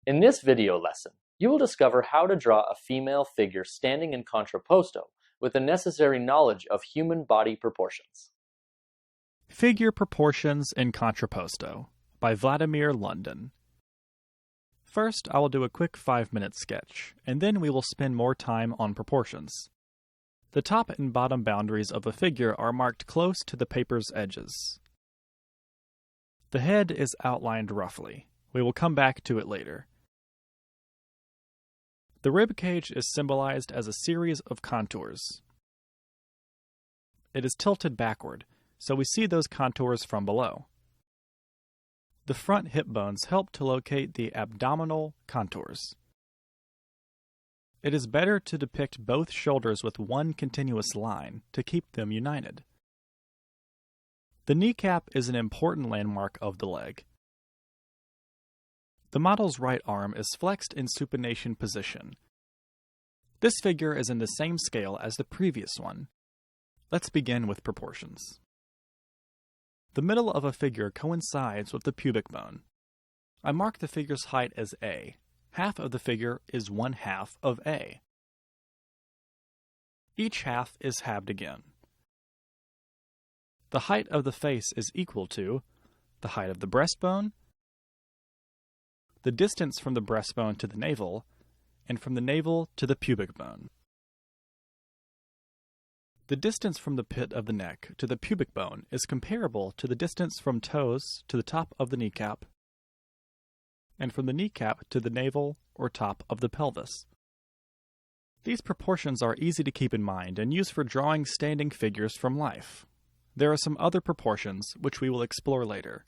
In this video lesson, you will discover how to draw a female figure standing in contrapposto with the necessary knowledge of human body proportions. Figure Proportions in Contrapposto by Vladimir London. First, I will do a quick 5-minute sketch, and then we will spend more time on proportions. The top and bottom boundaries of a figure are marked close to the paper's edges. The head is outlined roughly. We will come back to it later. The rib cage is symbolized as a series of contours. It is tilted backward, so we see those contours from below. The front hip bones help to locate the abdominal contours. It is better to depict both shoulders with one continuous line to keep them united. The kneecap is an important landmark of the leg. The model's right arm is flexed in supination position. This figure is in the same scale as the previous one. Let's begin with proportions. The middle of a figure coincides with the pubic bone. I mark the figure's height as A. Half of the figure is 1/2 of A. Each half is halved again. The height of the face is equal to the height of the breastbone, the distance from the breastbone to the navel, and from the navel to the pubic bone. The distance from the pit of the neck to the pubic bone is comparable to the distance from toes to the top of the kneecap, and from the kneecap to the navel or top of the pelvis. These proportions are easy to keep in mind and used for drawing standing figures from life. There are some other proportions which we will explore later.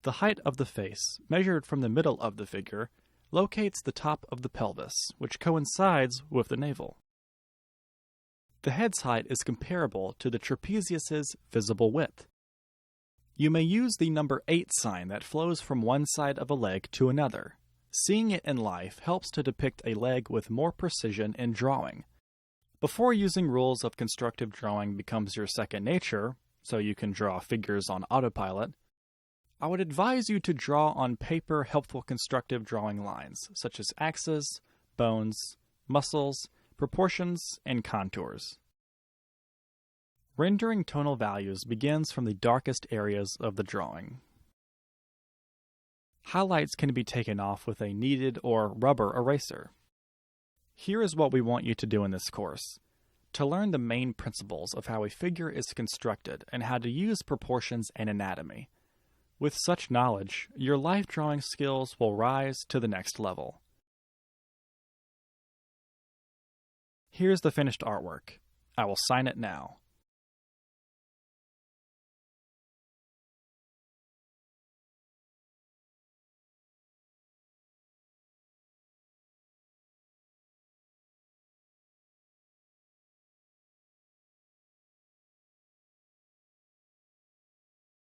The height of the face, measured from the middle of the figure, locates the top of the pelvis, which coincides with the navel. The head's height is comparable to the trapezius's visible width. You may use the number 8 sign that flows from one side of a leg to another. Seeing it in life helps to depict a leg with more precision in drawing. Before using rules of constructive drawing becomes your second nature, so you can draw figures on autopilot, I would advise you to draw on paper helpful constructive drawing lines, such as axes, bones, muscles, proportions, and contours. Rendering tonal values begins from the darkest areas of the drawing. Highlights can be taken off with a kneaded or rubber eraser. Here is what we want you to do in this course: to learn the main principles of how a figure is constructed and how to use proportions and anatomy. With such knowledge, your life drawing skills will rise to the next level. Here's the finished artwork. I will sign it now.